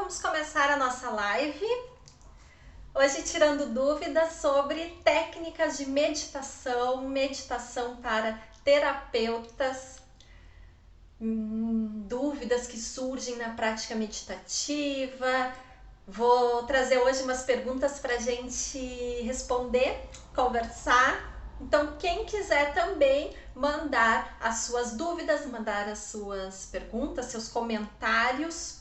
vamos começar a nossa live. Hoje tirando dúvidas sobre técnicas de meditação, meditação para terapeutas, dúvidas que surgem na prática meditativa. Vou trazer hoje umas perguntas para a gente responder, conversar. Então, quem quiser também mandar as suas dúvidas, mandar as suas perguntas, seus comentários,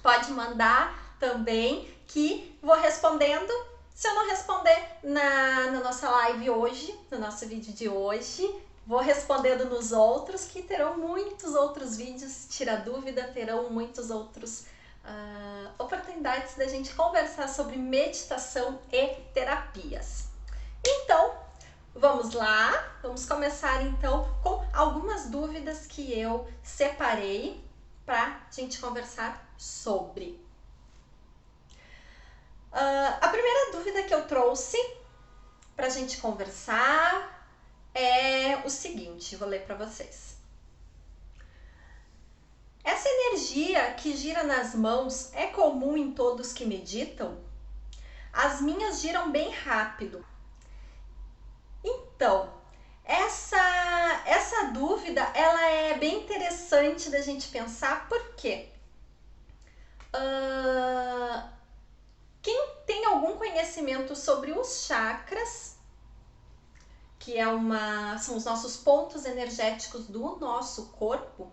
pode mandar também, que vou respondendo. Se eu não responder na nossa live hoje, no nosso vídeo de hoje, vou respondendo nos outros, que terão muitos outros vídeos, tira dúvida, terão muitos outros oportunidades da gente conversar sobre meditação e terapias. Então, vamos lá, vamos começar então com algumas dúvidas que eu separei para a gente conversar sobre. A primeira dúvida que eu trouxe para a gente conversar é o seguinte, vou ler para vocês. Essa energia que gira nas mãos é comum em todos que meditam? As minhas giram bem rápido. Então, essa dúvida ela é bem interessante da gente pensar, porque quem tem algum conhecimento sobre os chakras, que são os nossos pontos energéticos do nosso corpo,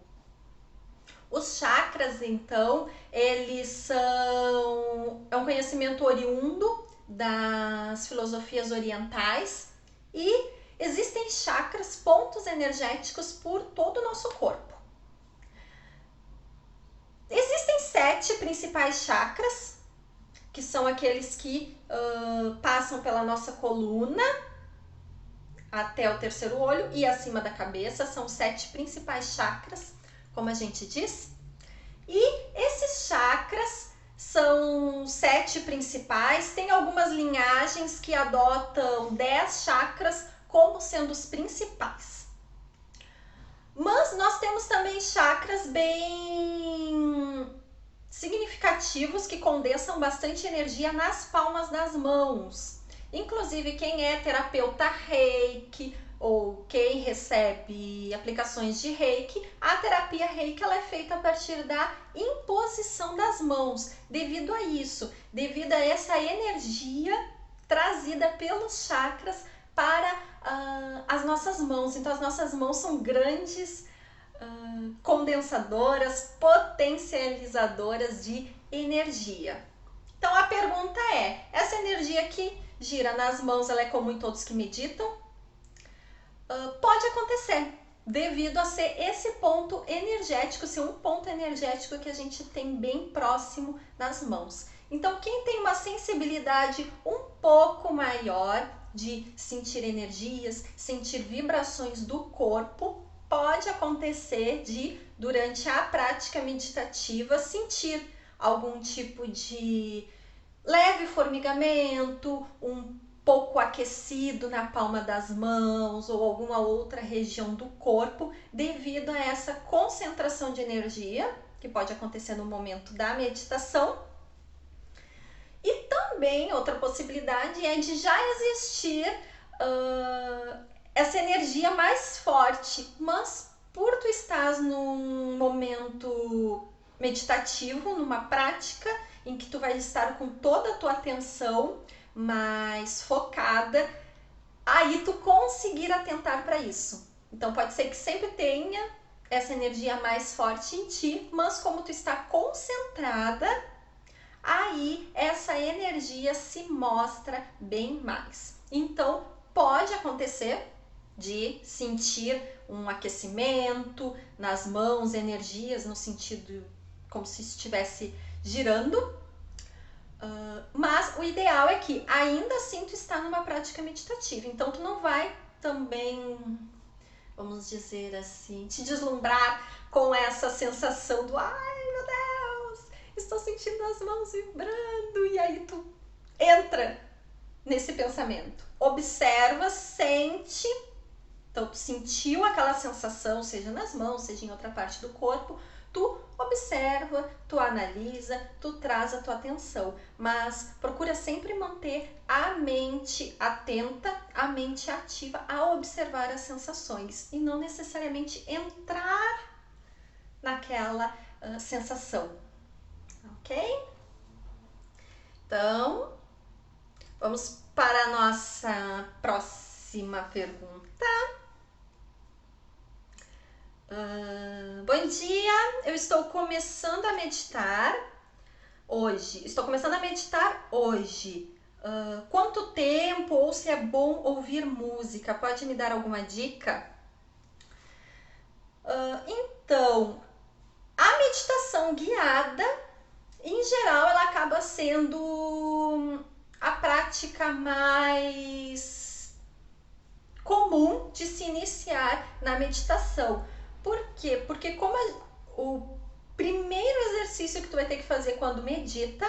os chakras, então, eles é um conhecimento oriundo das filosofias orientais e existem chakras, pontos energéticos por todo o nosso corpo. Existem 7 principais chakras, que são aqueles que passam pela nossa coluna até o terceiro olho e acima da cabeça, são 7 principais chakras, como a gente diz. E esses chakras são 7 principais, tem algumas linhagens que adotam 10 chakras como sendo os principais. Mas nós temos também chakras bem significativos que condensam bastante energia nas palmas das mãos. Inclusive, quem é terapeuta Reiki ou quem recebe aplicações de Reiki, a terapia Reiki ela é feita a partir da imposição das mãos. Devido a isso, devido a essa energia trazida pelos chakras para as nossas mãos. Então, as nossas mãos são grandes condensadoras, potencializadoras de energia. Então, a pergunta é, essa energia que gira nas mãos, ela é comum em todos que meditam? Pode acontecer, devido a ser esse ponto energético, ser um ponto energético que a gente tem bem próximo nas mãos. Então, quem tem uma sensibilidade um pouco maior de sentir energias, sentir vibrações do corpo, pode acontecer de, durante a prática meditativa, sentir algum tipo de leve formigamento, um pouco aquecido na palma das mãos ou alguma outra região do corpo, devido a essa concentração de energia que pode acontecer no momento da meditação. E também outra possibilidade é de já existir essa energia mais forte, mas por tu estás num momento meditativo, numa prática em que tu vai estar com toda a tua atenção mais focada, aí tu conseguir atentar para isso. Então pode ser que sempre tenha essa energia mais forte em ti, mas como tu está concentrada, aí essa energia se mostra bem mais. Então pode acontecer de sentir um aquecimento nas mãos, energias no sentido como se estivesse girando, mas o ideal é que ainda assim tu está numa prática meditativa, então tu não vai também, vamos dizer assim, te deslumbrar com essa sensação do ai meu Deus, estou sentindo as mãos vibrando, e aí tu entra nesse pensamento, observa, sente. Então, tu sentiu aquela sensação, seja nas mãos, seja em outra parte do corpo, Tu observa, tu analisa, tu traz a tua atenção, mas procura sempre manter a mente atenta, a mente ativa a observar as sensações e não necessariamente entrar naquela sensação, ok? Então, vamos para a nossa próxima pergunta. Bom dia, eu estou começando a meditar hoje. Quanto tempo ou se é bom ouvir música? Pode me dar alguma dica? Então, a meditação guiada, em geral, ela acaba sendo a prática mais comum de se iniciar na meditação. Por quê? Porque como o primeiro exercício que tu vai ter que fazer quando medita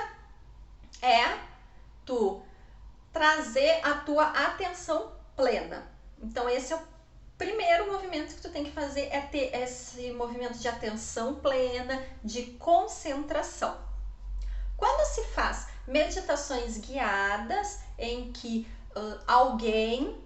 é tu trazer a tua atenção plena. Então esse é o primeiro movimento que tu tem que fazer, é ter esse movimento de atenção plena, de concentração. Quando se faz meditações guiadas em que alguém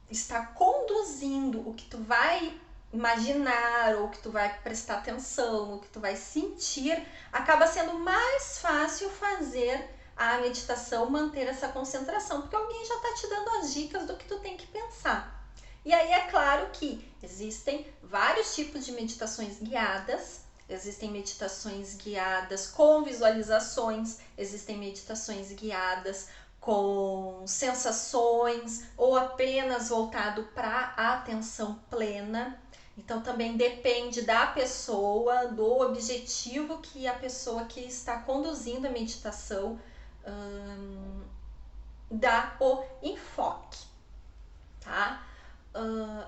está conduzindo o que tu vai imaginar, ou que tu vai prestar atenção, ou que tu vai sentir, acaba sendo mais fácil fazer a meditação, manter essa concentração, porque alguém já está te dando as dicas do que tu tem que pensar. E aí é claro que existem vários tipos de meditações guiadas, existem meditações guiadas com visualizações, existem meditações guiadas com sensações ou apenas voltado para a atenção plena. Então também depende da pessoa, do objetivo que a pessoa que está conduzindo a meditação dá o enfoque, tá?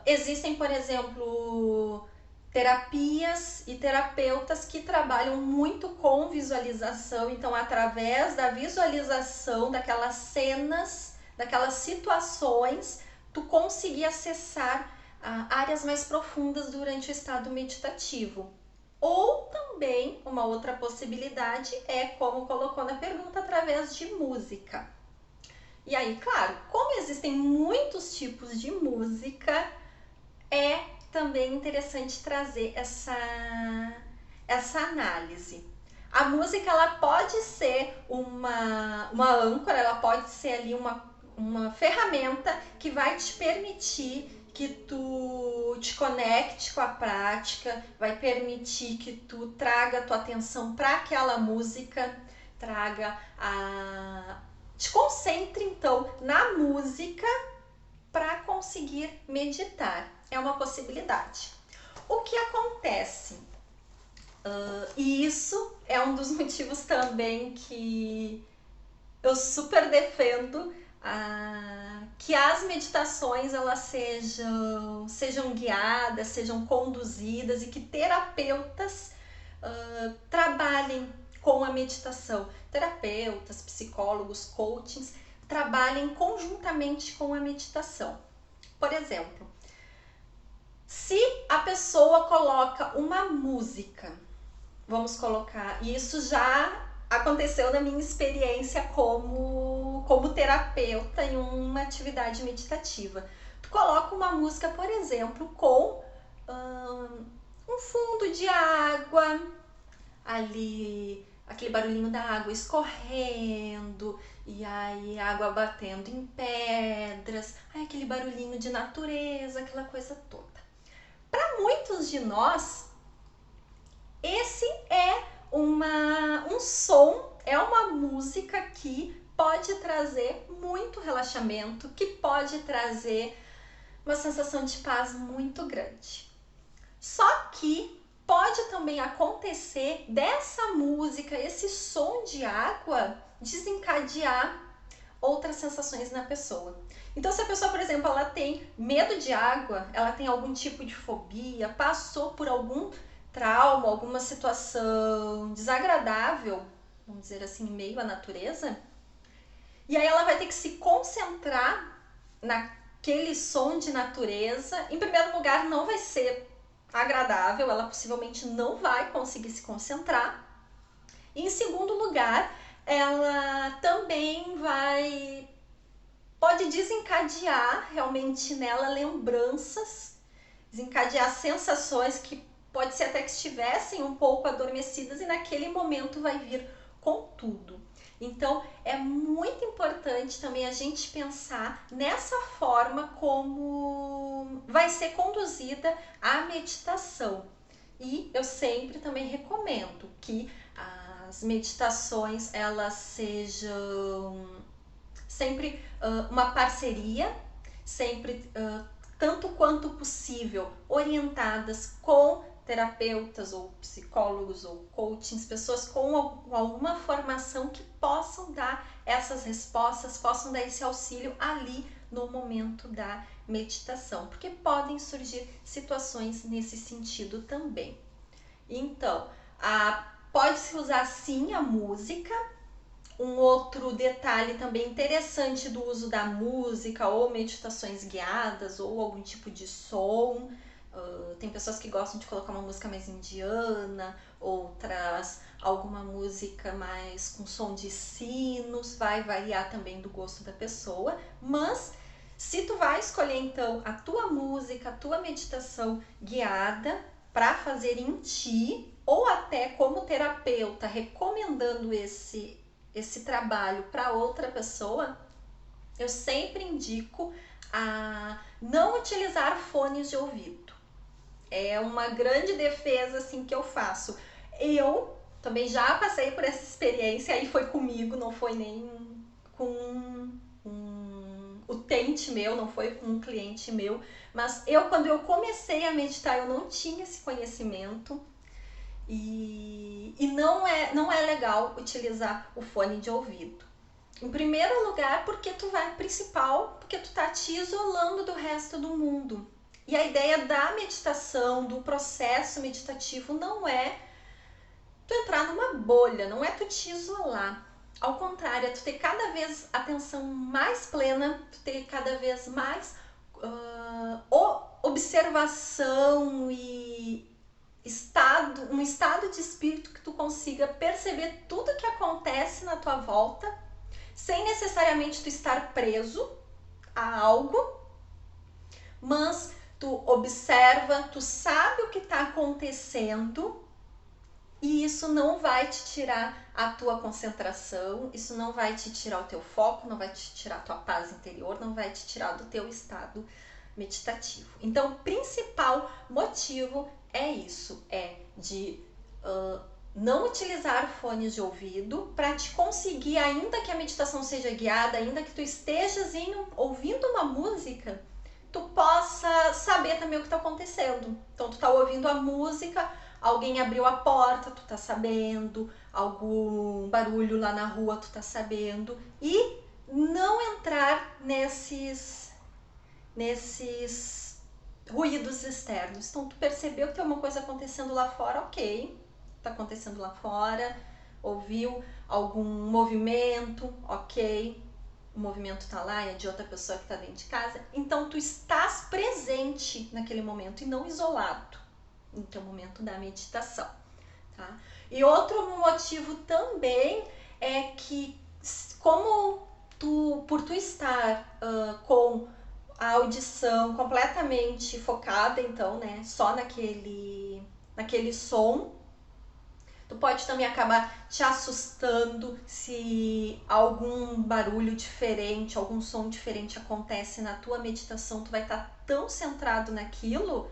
Existem, por exemplo, terapias e terapeutas que trabalham muito com visualização, então através da visualização daquelas cenas, daquelas situações, tu conseguir acessar áreas mais profundas durante o estado meditativo. Ou também, uma outra possibilidade é, como colocou na pergunta, através de música. E aí, claro, como existem muitos tipos de música, é também interessante trazer essa análise. A música, ela pode ser uma âncora, ela pode ser ali uma ferramenta que vai te permitir que tu te conecte com a prática, vai permitir que tu traga a tua atenção para aquela música, te concentre então na música para conseguir meditar. É uma possibilidade. O que acontece? E isso é um dos motivos também que eu super defendo que as meditações elas sejam guiadas, sejam conduzidas e que terapeutas trabalhem com a meditação. Terapeutas, psicólogos, coachings trabalhem conjuntamente com a meditação. Por exemplo, se a pessoa coloca uma música, vamos colocar, e isso já aconteceu na minha experiência como terapeuta em uma atividade meditativa. Tu coloca uma música, por exemplo, com um fundo de água, ali aquele barulhinho da água escorrendo, e aí água batendo em pedras, aí aquele barulhinho de natureza, aquela coisa toda. Para muitos de nós, esse é um som, é uma música que pode trazer muito relaxamento, que pode trazer uma sensação de paz muito grande. Só que pode também acontecer dessa música, esse som de água, desencadear outras sensações na pessoa. Então, se a pessoa, por exemplo, ela tem medo de água, ela tem algum tipo de fobia, passou por algum trauma, alguma situação desagradável, vamos dizer assim, em meio à natureza, e aí ela vai ter que se concentrar naquele som de natureza. Em primeiro lugar, não vai ser agradável, ela possivelmente não vai conseguir se concentrar. E, em segundo lugar, ela também pode desencadear realmente nela lembranças, desencadear sensações que pode ser até que estivessem um pouco adormecidas e naquele momento vai vir com tudo. Então é muito importante também a gente pensar nessa forma como vai ser conduzida a meditação. E eu sempre também recomendo que as meditações elas sejam sempre uma parceria, sempre tanto quanto possível orientadas com terapeutas ou psicólogos ou coachings, pessoas com alguma formação que possam dar essas respostas, possam dar esse auxílio ali no momento da meditação, porque podem surgir situações nesse sentido também. Então, pode-se usar sim a música. Um outro detalhe também interessante do uso da música ou meditações guiadas ou algum tipo de som. Tem pessoas que gostam de colocar uma música mais indiana, outras alguma música mais com som de sinos, vai variar também do gosto da pessoa, mas se tu vai escolher então a tua música, a tua meditação guiada para fazer em ti, ou até como terapeuta recomendando esse trabalho para outra pessoa, eu sempre indico a não utilizar fones de ouvido. É uma grande defesa assim que eu faço. Eu também já passei por essa experiência, aí foi comigo, não foi nem com um utente meu, não foi com um cliente meu, mas quando eu comecei a meditar, eu não tinha esse conhecimento. E não é legal utilizar o fone de ouvido. Em primeiro lugar, porque tu tá te isolando do resto do mundo. E a ideia da meditação, do processo meditativo, não é tu entrar numa bolha, não é tu te isolar. Ao contrário, é tu ter cada vez atenção mais plena, tu ter cada vez mais observação e um estado de espírito que tu consiga perceber tudo que acontece na tua volta, sem necessariamente tu estar preso a algo, mas tu observa, tu sabe o que está acontecendo e isso não vai te tirar a tua concentração, isso não vai te tirar o teu foco, não vai te tirar a tua paz interior, não vai te tirar do teu estado meditativo. Então, o principal motivo é isso, é de não utilizar fones de ouvido para te conseguir, ainda que a meditação seja guiada, ainda que tu estejas ouvindo uma música, tu possa saber também o que está acontecendo. Então, tu tá ouvindo a música, alguém abriu a porta, tu tá sabendo, algum barulho lá na rua, tu tá sabendo, e não entrar nesses ruídos externos. Então, tu percebeu que tem uma coisa acontecendo lá fora, ok, tá acontecendo lá fora, ouviu algum movimento, ok, o movimento tá lá, é de outra pessoa que tá dentro de casa, então tu estás presente naquele momento e não isolado no teu momento da meditação, tá? E outro motivo também é que, como por tu estar com a audição completamente focada, então, né, só naquele som, tu pode também acabar te assustando se algum barulho diferente, algum som diferente acontece na tua meditação. Tu vai estar tão centrado naquilo,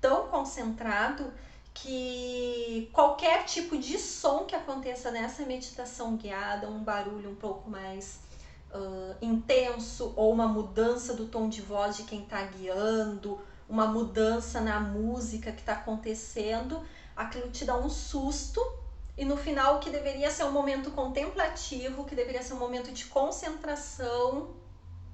tão concentrado, que qualquer tipo de som que aconteça nessa meditação guiada, um barulho um pouco mais intenso, ou uma mudança do tom de voz de quem está guiando, uma mudança na música que está acontecendo, aquilo te dá um susto, e no final o que deveria ser um momento contemplativo, que deveria ser um momento de concentração,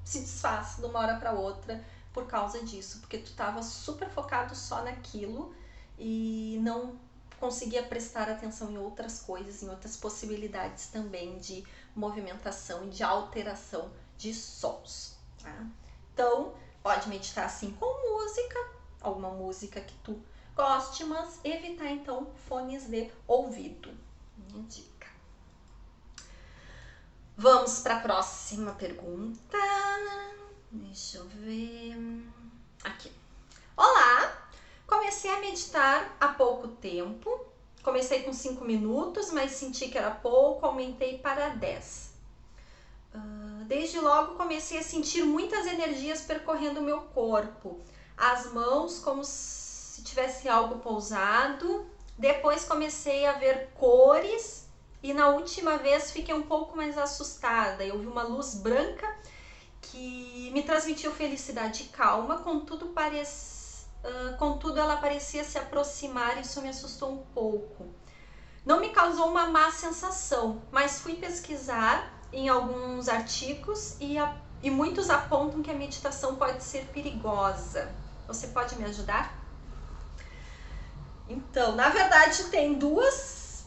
se desfaz de uma hora para outra por causa disso, porque tu estava super focado só naquilo e não conseguia prestar atenção em outras coisas, em outras possibilidades também de movimentação e de alteração de sons, tá? Então, pode meditar assim com música, alguma música que tu goste, mas evitar então fones de ouvido. Minha dica. Vamos para a próxima pergunta. Deixa eu ver. Aqui. Olá! Comecei a meditar há pouco tempo. Comecei com 5 minutos, mas senti que era pouco, aumentei para 10. Desde logo comecei a sentir muitas energias percorrendo o meu corpo. As mãos como se tivesse algo pousado. Depois comecei a ver cores e na última vez fiquei um pouco mais assustada. Eu vi uma luz branca que me transmitiu felicidade e calma, contudo ela parecia se aproximar e isso me assustou um pouco. Não me causou uma má sensação, mas fui pesquisar em alguns artigos e muitos apontam que a meditação pode ser perigosa. Você pode me ajudar? Então, na verdade, tem duas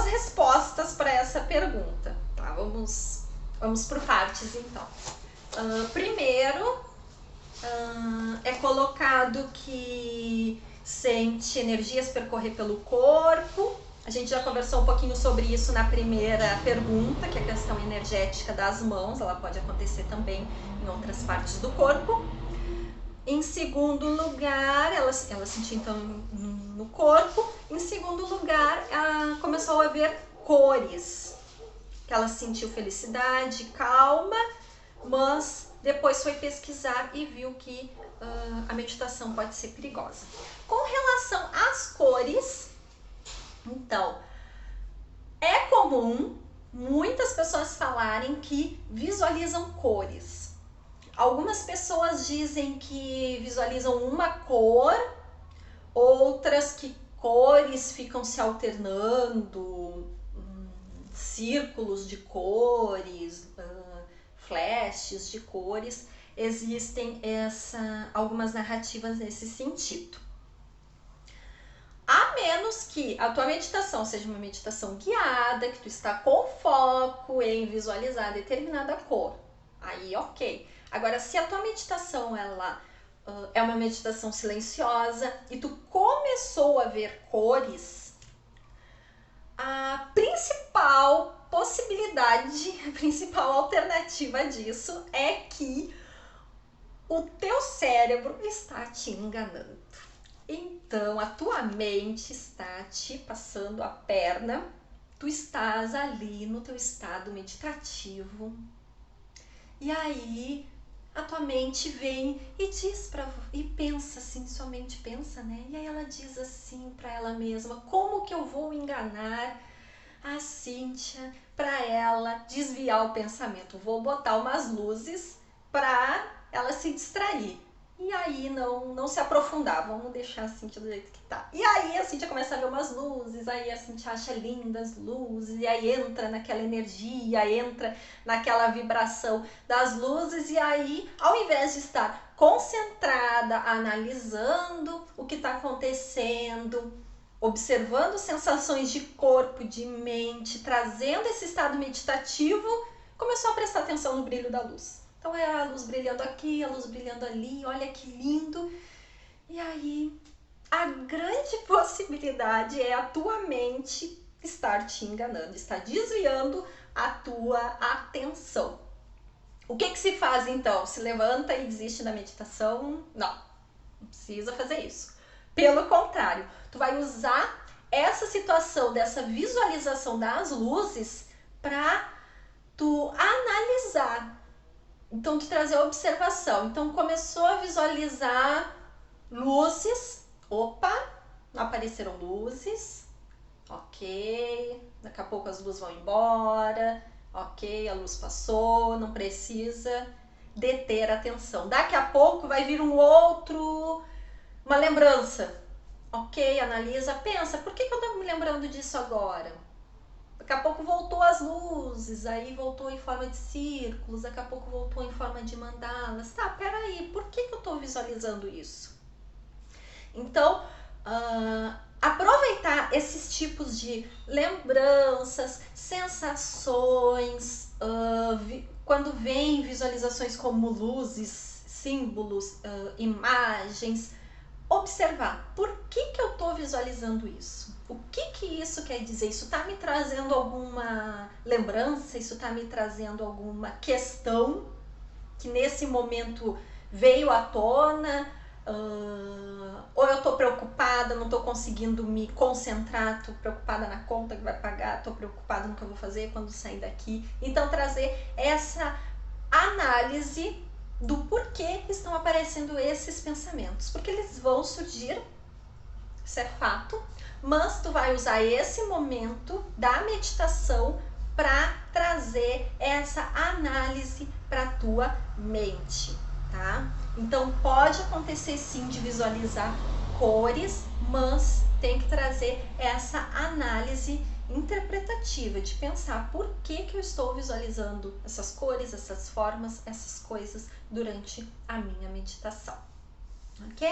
respostas para essa pergunta. Tá, vamos por partes então. Primeiro, é colocado que sente energias percorrer pelo corpo. A gente já conversou um pouquinho sobre isso na primeira pergunta, que é a questão energética das mãos, ela pode acontecer também em outras partes do corpo. Em segundo lugar, ela sentiu então no corpo. Em segundo lugar, ela começou a ver cores, que ela sentiu felicidade, calma, mas depois foi pesquisar e viu que a meditação pode ser perigosa. Com relação às cores, então, é comum muitas pessoas falarem que visualizam cores. Algumas pessoas dizem que visualizam uma cor, outras que cores ficam se alternando, círculos de cores, flashes de cores. Existem algumas narrativas nesse sentido. A menos que a tua meditação seja uma meditação guiada, que tu está com foco em visualizar determinada cor, aí ok. Agora, se a tua meditação ela é uma meditação silenciosa e tu começou a ver cores, a principal possibilidade, a principal alternativa disso é que o teu cérebro está te enganando. Então, a tua mente está te passando a perna, tu estás ali no teu estado meditativo, e aí a tua mente vem e diz e pensa assim, sua mente pensa, né? E aí ela diz assim para ela mesma: como que eu vou enganar a Cíntia para ela desviar o pensamento? Vou botar umas luzes para ela se distrair. E aí não se aprofundar, vamos deixar a Cíntia do jeito que tá. E aí a Cíntia começa a ver umas luzes, aí a Cíntia acha lindas luzes, e aí entra naquela energia, entra naquela vibração das luzes, e aí ao invés de estar concentrada, analisando o que está acontecendo, observando sensações de corpo, de mente, trazendo esse estado meditativo, começou a prestar atenção no brilho da luz. Então é a luz brilhando aqui, a luz brilhando ali, olha que lindo. E aí a grande possibilidade é a tua mente estar te enganando, estar desviando a tua atenção. O que se faz então? Se levanta e desiste da meditação? Não precisa fazer isso. Pelo contrário, tu vai usar essa situação, dessa visualização das luzes para tu analisar. Então, de trazer a observação. Então, começou a visualizar luzes. Opa, apareceram luzes. Ok. Daqui a pouco as luzes vão embora. Ok, a luz passou. Não precisa deter a atenção. Daqui a pouco vai vir uma lembrança. Ok, analisa, pensa, por que eu tô me lembrando disso agora? Daqui a pouco voltou as luzes, aí voltou em forma de círculos, daqui a pouco voltou em forma de mandalas. Tá, peraí, por que eu tô visualizando isso? Então, aproveitar esses tipos de lembranças, sensações, quando vem visualizações como luzes, símbolos, imagens, observar por que que eu estou visualizando isso. O que que isso quer dizer? Isso está me trazendo alguma lembrança? Isso está me trazendo alguma questão que nesse momento veio à tona? Ou eu estou preocupada, não estou conseguindo me concentrar, estou preocupada na conta que vai pagar, estou preocupada no que eu vou fazer quando sair daqui. Então trazer essa análise do porquê estão aparecendo esses pensamentos, porque eles vão surgir, isso é fato, mas tu vai usar esse momento da meditação para trazer essa análise para tua mente, tá? Então pode acontecer sim de visualizar cores, mas tem que trazer essa análise interpretativa, de pensar por que que eu estou visualizando essas cores, essas formas, essas coisas durante a minha meditação, ok?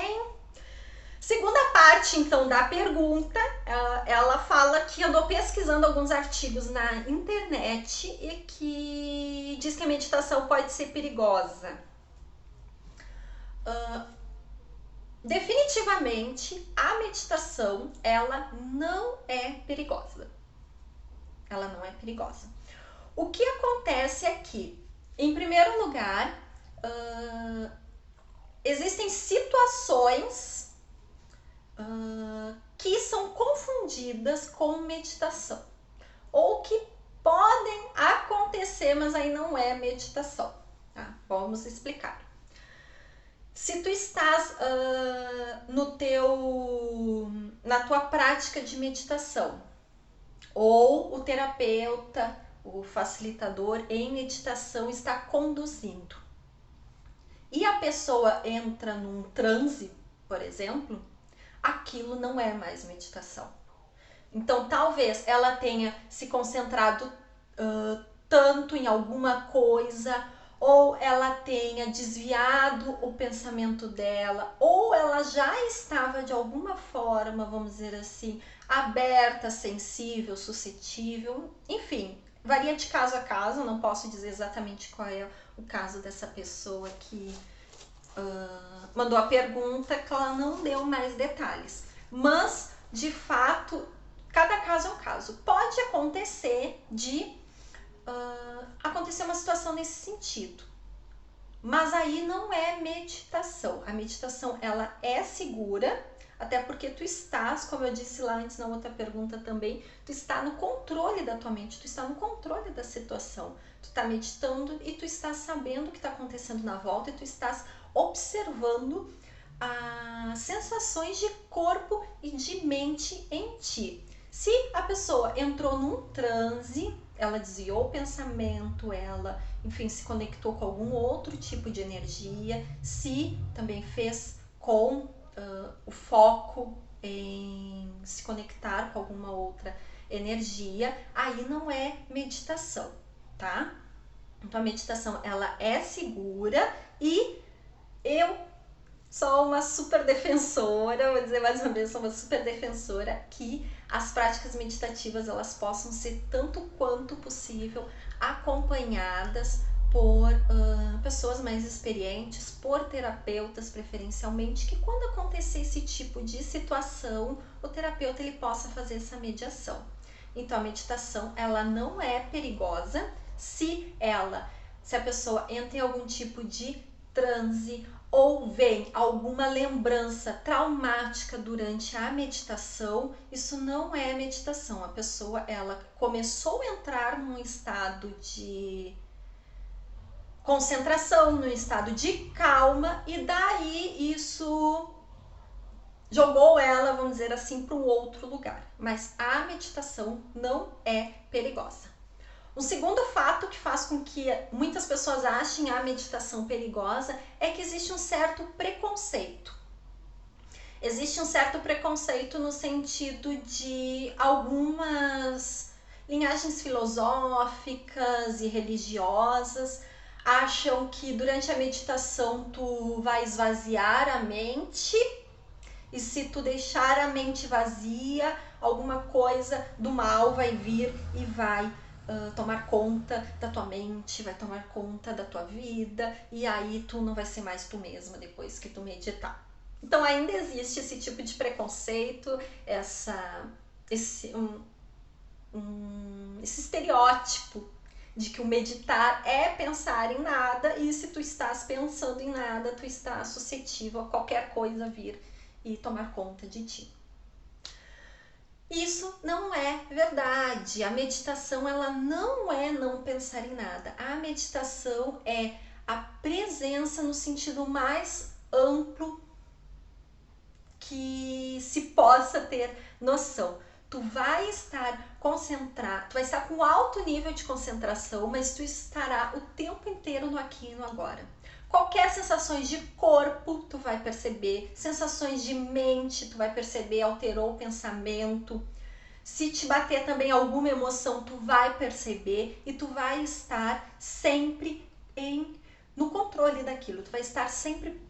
Segunda parte, então, da pergunta, ela fala que andou pesquisando alguns artigos na internet e que diz que a meditação pode ser perigosa. Definitivamente, a meditação, ela não é perigosa. Ela não é perigosa. O que acontece é que, em primeiro lugar, existem situações que são confundidas com meditação, ou que podem acontecer, mas aí não é meditação, tá? Vamos explicar. Se tu estás na tua prática de meditação, ou o terapeuta, o facilitador em meditação está conduzindo, e a pessoa entra num transe, por exemplo, aquilo não é mais meditação. Então, talvez ela tenha se concentrado tanto em alguma coisa, ou ela tenha desviado o pensamento dela, ou ela já estava de alguma forma, vamos dizer assim, aberta, sensível, suscetível, enfim, varia de caso a caso, não posso dizer exatamente qual é o caso dessa pessoa que mandou a pergunta, que ela não deu mais detalhes, mas de fato cada caso é um caso. Pode acontecer de acontecer uma situação nesse sentido, mas aí não é meditação. A meditação, ela é segura, até porque tu estás, como eu disse lá antes na outra pergunta também, tu está no controle da tua mente, tu está no controle da situação. Tu está meditando e tu estás sabendo o que está acontecendo na volta e tu estás observando as sensações de corpo e de mente em ti. Se a pessoa entrou num transe, ela desviou o pensamento, ela, enfim, se conectou com algum outro tipo de energia, se também fez com o foco em se conectar com alguma outra energia, aí não é meditação, tá? Então a meditação, ela é segura e eu sou uma super defensora, vou dizer mais uma vez, sou uma super defensora que as práticas meditativas elas possam ser tanto quanto possível acompanhadas por pessoas mais experientes, por terapeutas preferencialmente, que quando acontecer esse tipo de situação, o terapeuta ele possa fazer essa mediação. Então a meditação ela não é perigosa se a pessoa entra em algum tipo de transe ou vem alguma lembrança traumática durante a meditação, isso não é meditação. A pessoa ela começou a entrar num estado de concentração, num estado de calma e daí isso jogou ela, vamos dizer assim, para um outro lugar. Mas a meditação não é perigosa. Um segundo fato que faz com que muitas pessoas achem a meditação perigosa é que existe um certo preconceito. Existe um certo preconceito no sentido de algumas linhagens filosóficas e religiosas acham que durante a meditação tu vai esvaziar a mente e se tu deixar a mente vazia, alguma coisa do mal vai vir e vai tomar conta da tua mente, vai tomar conta da tua vida e aí tu não vai ser mais tu mesma depois que tu meditar. Então ainda existe esse tipo de preconceito, esse estereótipo de que o meditar é pensar em nada, e se tu estás pensando em nada, tu estás suscetível a qualquer coisa vir e tomar conta de ti. Isso não é verdade. A meditação, ela não é não pensar em nada. A meditação é a presença no sentido mais amplo que se possa ter noção. Tu vai estar concentrado, tu vai estar com alto nível de concentração, mas tu estará o tempo inteiro no aqui e no agora. Qualquer sensações de corpo, tu vai perceber, sensações de mente, tu vai perceber, alterou o pensamento. Se te bater também alguma emoção, tu vai perceber e tu vai estar sempre no controle daquilo. Tu vai estar sempre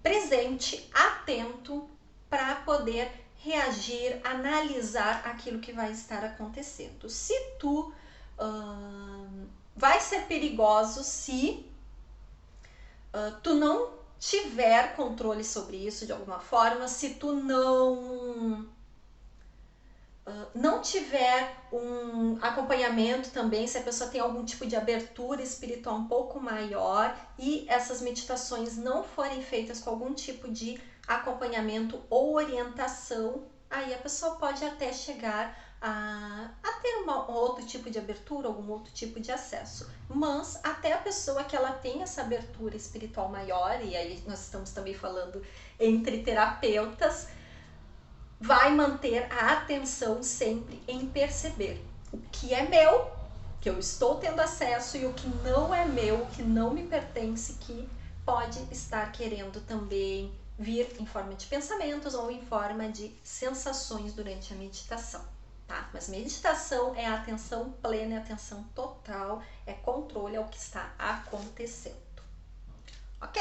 presente, atento para poder reagir, analisar aquilo que vai estar acontecendo. Se tu vai ser perigoso se tu não tiver controle sobre isso de alguma forma, se tu não tiver um acompanhamento também, se a pessoa tem algum tipo de abertura espiritual um pouco maior e essas meditações não forem feitas com algum tipo de acompanhamento ou orientação, aí a pessoa pode até chegar a ter um outro tipo de abertura, algum outro tipo de acesso. Mas até a pessoa que ela tem essa abertura espiritual maior, e aí nós estamos também falando entre terapeutas, vai manter a atenção sempre em perceber o que é meu, que eu estou tendo acesso, e o que não é meu, que não me pertence, que pode estar querendo também vir em forma de pensamentos ou em forma de sensações durante a meditação, tá? Mas meditação é atenção plena, é atenção total, é controle ao que está acontecendo, ok?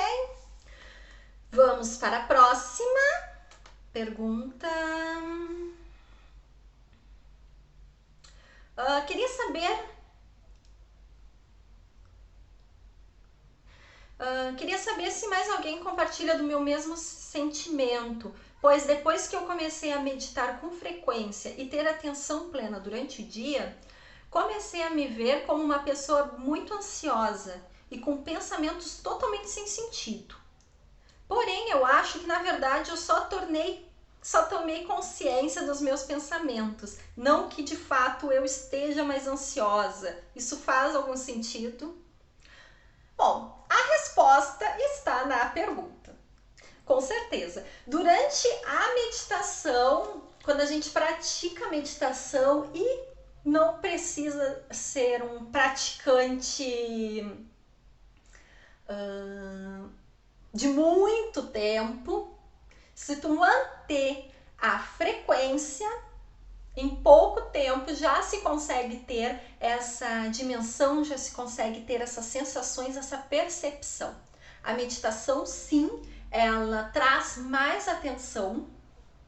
Vamos para a próxima pergunta. Queria saber se mais alguém compartilha do meu mesmo sentimento, pois depois que eu comecei a meditar com frequência e ter atenção plena durante o dia, comecei a me ver como uma pessoa muito ansiosa e com pensamentos totalmente sem sentido. Porém, eu acho que na verdade eu só tomei consciência dos meus pensamentos, não que de fato eu esteja mais ansiosa. Isso faz algum sentido? Bom, a resposta está na pergunta. Com certeza. Durante a meditação, quando a gente pratica a meditação, e não precisa ser um praticante de muito tempo, se tu manter a frequência, em pouco tempo já se consegue ter essa dimensão, já se consegue ter essas sensações, essa percepção. A meditação, sim, ela traz mais atenção,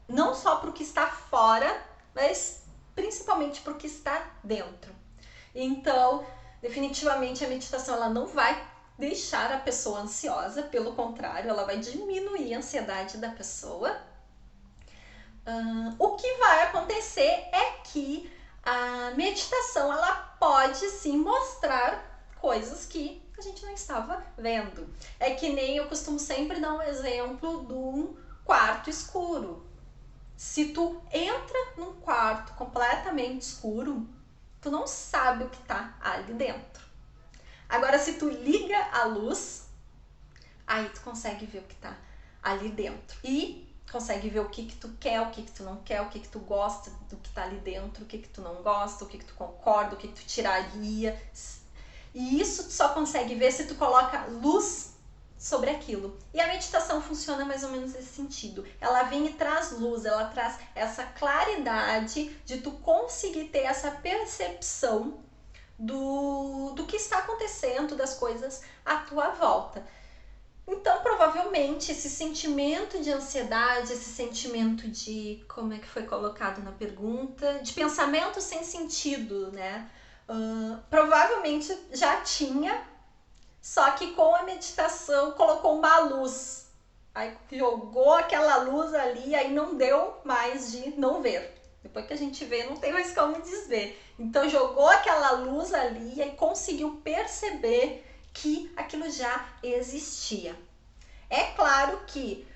não só para o que está fora, mas principalmente para o que está dentro. Então, definitivamente a meditação, ela não vai deixar a pessoa ansiosa, pelo contrário, ela vai diminuir a ansiedade da pessoa. O que vai acontecer é que a meditação, ela pode sim mostrar coisas que a gente não estava vendo. É que nem eu costumo sempre dar um exemplo de um quarto escuro. Se tu entra num quarto completamente escuro, tu não sabe o que está ali dentro. Agora, se tu liga a luz, aí tu consegue ver o que está ali dentro. E consegue ver o que tu quer, o que tu não quer, o que tu gosta do que tá ali dentro, o que tu não gosta, o que tu concorda, o que tu tiraria. E isso tu só consegue ver se tu coloca luz sobre aquilo. E a meditação funciona mais ou menos nesse sentido. Ela vem e traz luz, ela traz essa claridade de tu conseguir ter essa percepção do que está acontecendo, das coisas à tua volta. Então, provavelmente, esse sentimento de ansiedade, esse sentimento de, como é que foi colocado na pergunta, de pensamento sem sentido, né? Provavelmente já tinha, só que com a meditação colocou uma luz Aí jogou aquela luz ali, aí não deu mais de não ver. Depois que a gente vê, não tem mais como desver. Então jogou aquela luz ali e aí conseguiu perceber que aquilo já existia. É claro que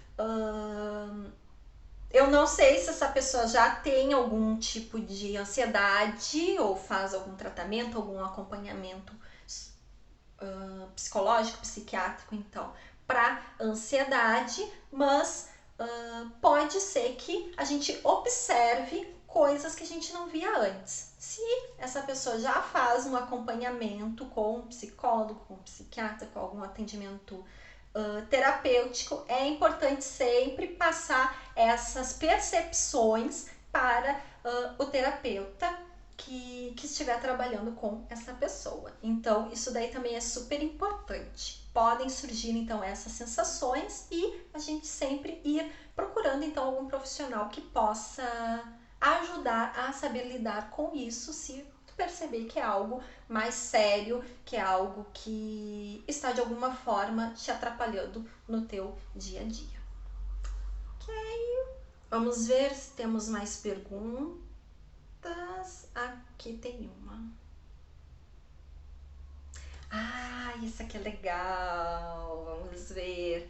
eu não sei se essa pessoa já tem algum tipo de ansiedade ou faz algum tratamento, algum acompanhamento psicológico, psiquiátrico, então, para ansiedade, mas pode ser que a gente observe coisas que a gente não via antes. Se essa pessoa já faz um acompanhamento com um psicólogo, com um psiquiatra, com algum atendimento terapêutico, é importante sempre passar essas percepções para o terapeuta que estiver trabalhando com essa pessoa. Então, isso daí também é super importante. Podem surgir, então, essas sensações e a gente sempre ir procurando, então, algum profissional que possa ajudar a saber lidar com isso, se tu perceber que é algo mais sério, que é algo que está, de alguma forma, te atrapalhando no teu dia a dia. Ok? Vamos ver se temos mais perguntas. Aqui tem uma. Isso aqui é legal. Vamos ver.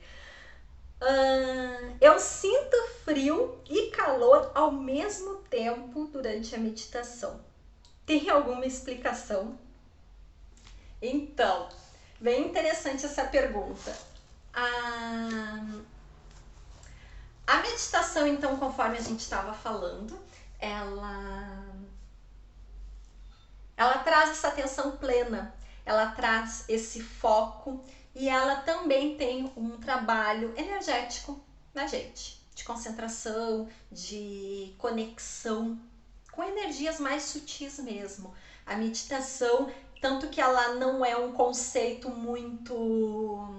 Eu sinto frio e calor ao mesmo tempo durante a meditação. Tem alguma explicação? Então, bem interessante essa pergunta. A meditação, então, conforme a gente estava falando, ela traz essa atenção plena, ela traz esse foco e ela também tem um trabalho energético na gente, de concentração, de conexão com energias mais sutis mesmo. A meditação, tanto que ela não é um conceito muito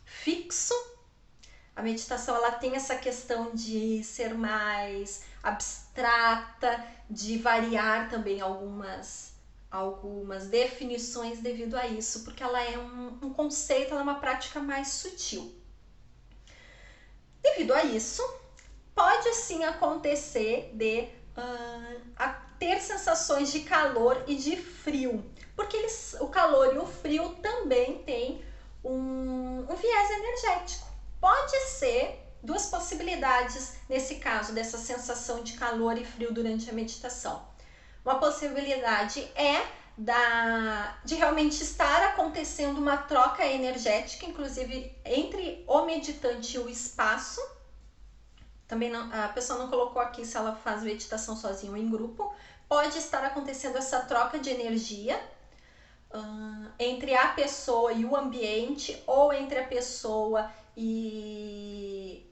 fixo, a meditação ela tem essa questão de ser mais abstrata, de variar também algumas definições devido a isso, porque ela é um conceito, ela é uma prática mais sutil. Devido a isso, pode sim acontecer de ter sensações de calor e de frio, porque o calor e o frio também têm um viés energético. Pode ser duas possibilidades nesse caso, dessa sensação de calor e frio durante a meditação. Uma possibilidade é de realmente estar acontecendo uma troca energética, inclusive entre o meditante e o espaço. Também não, a pessoa não colocou aqui se ela faz meditação sozinha ou em grupo. Pode estar acontecendo essa troca de energia entre a pessoa e o ambiente, ou entre a pessoa e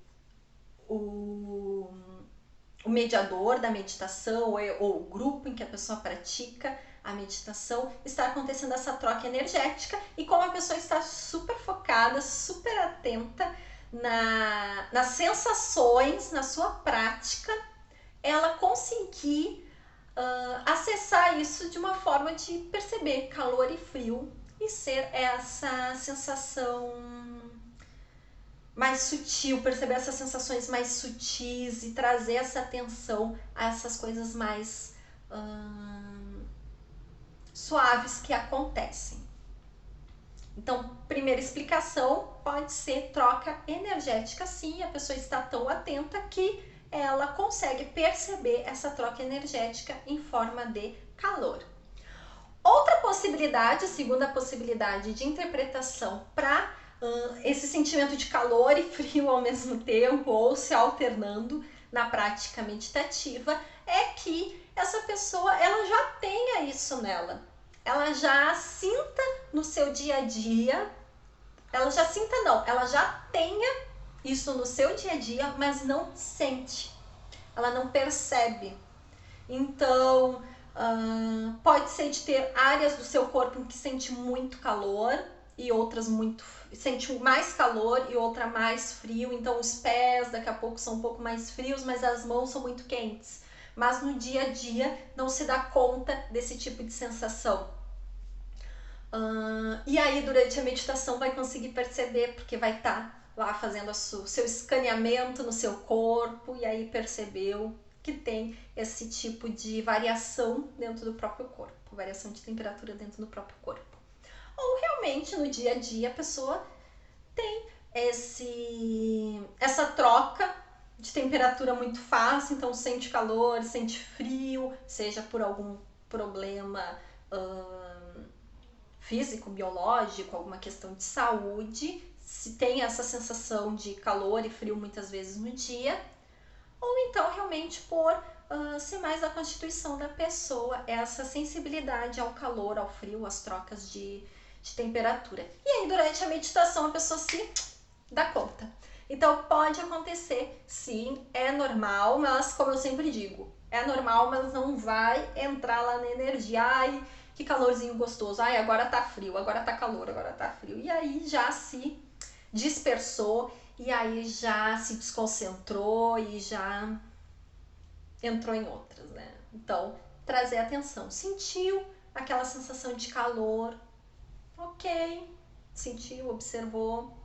o mediador da meditação ou o grupo em que a pessoa pratica a meditação. Está acontecendo essa troca energética e como a pessoa está super focada, super atenta nas sensações, na sua prática, ela conseguir acessar isso de uma forma de perceber calor e frio e ser essa sensação mais sutil, perceber essas sensações mais sutis e trazer essa atenção a essas coisas mais suaves que acontecem. Então, primeira explicação pode ser troca energética, sim, a pessoa está tão atenta que ela consegue perceber essa troca energética em forma de calor. Outra possibilidade, a segunda possibilidade de interpretação para esse sentimento de calor e frio ao mesmo tempo, ou se alternando na prática meditativa, é que essa pessoa ela já tenha isso nela. Ela já sinta no seu dia a dia, ela já tenha isso no seu dia a dia, mas não sente, ela não percebe. Então, pode ser de ter áreas do seu corpo em que sente muito calor e outras sente mais calor e outra mais frio. Então, os pés daqui a pouco são um pouco mais frios, mas as mãos são muito quentes. Mas no dia a dia não se dá conta desse tipo de sensação. E aí durante a meditação vai conseguir perceber, porque vai estar lá fazendo o seu escaneamento no seu corpo e aí percebeu que tem esse tipo de variação dentro do próprio corpo, variação de temperatura dentro do próprio corpo. Ou realmente no dia a dia a pessoa tem essa troca de temperatura muito fácil, então sente calor, sente frio, seja por algum problema físico, biológico, alguma questão de saúde, se tem essa sensação de calor e frio muitas vezes no dia, ou então realmente por ser mais da constituição da pessoa, essa sensibilidade ao calor, ao frio, às trocas de temperatura. E aí durante a meditação a pessoa se dá conta. Então pode acontecer, sim, é normal, mas como eu sempre digo, é normal, mas não vai entrar lá na energia. Ai, que calorzinho gostoso. Ai, agora tá frio, agora tá calor, agora tá frio. E aí já se dispersou, e aí já se desconcentrou e já entrou em outras, né? Então, trazer atenção. Sentiu aquela sensação de calor, ok, sentiu, observou,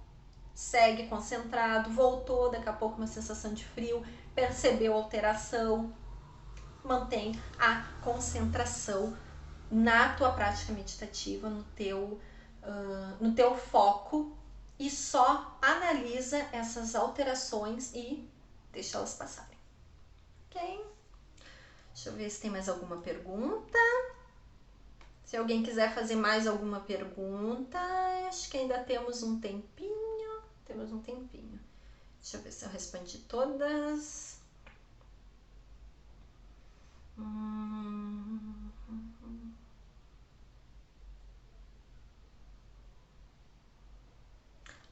segue concentrado, voltou, daqui a pouco uma sensação de frio, percebeu a alteração, mantém a concentração na tua prática meditativa, no teu foco, e só analisa essas alterações e deixa elas passarem. Ok? Deixa eu ver se tem mais alguma pergunta. Se alguém quiser fazer mais alguma pergunta, acho que ainda temos um tempinho. Deixa eu ver se eu respondi todas.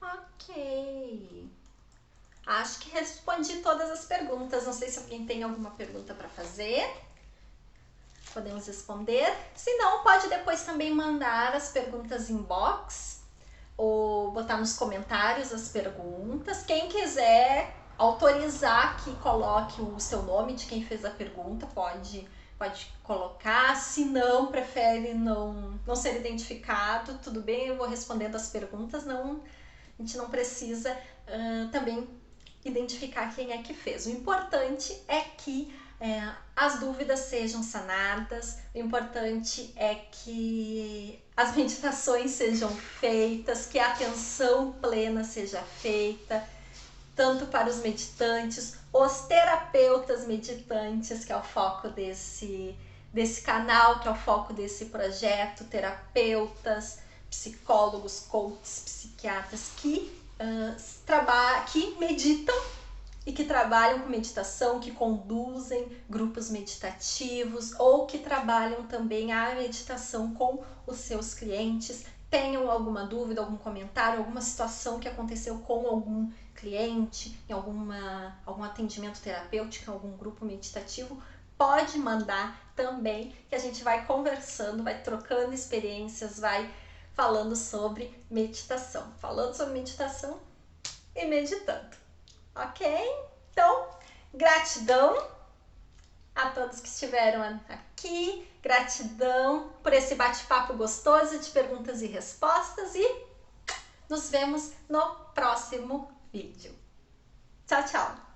Ok. Acho que respondi todas as perguntas. Não sei se alguém tem alguma pergunta para fazer. Podemos responder. Se não, pode depois também mandar as perguntas em box ou botar nos comentários as perguntas. Quem quiser autorizar que coloque o seu nome de quem fez a pergunta, pode colocar. Se não, prefere não ser identificado, tudo bem, eu vou respondendo as perguntas. Não, a gente não precisa também identificar quem é que fez. O importante é que as dúvidas sejam sanadas, o importante é que as meditações sejam feitas, que a atenção plena seja feita, tanto para os meditantes, os terapeutas meditantes, que é o foco desse canal, que é o foco desse projeto, terapeutas, psicólogos, coaches, psiquiatras que meditam e que trabalham com meditação, que conduzem grupos meditativos ou que trabalham também a meditação com os seus clientes. Tenham alguma dúvida, algum comentário, alguma situação que aconteceu com algum cliente, em algum atendimento terapêutico, em algum grupo meditativo, pode mandar também, que a gente vai conversando, vai trocando experiências, vai falando sobre meditação. Falando sobre meditação e meditando. Ok? Então, gratidão a todos que estiveram aqui, gratidão por esse bate-papo gostoso de perguntas e respostas e nos vemos no próximo vídeo. Tchau, tchau!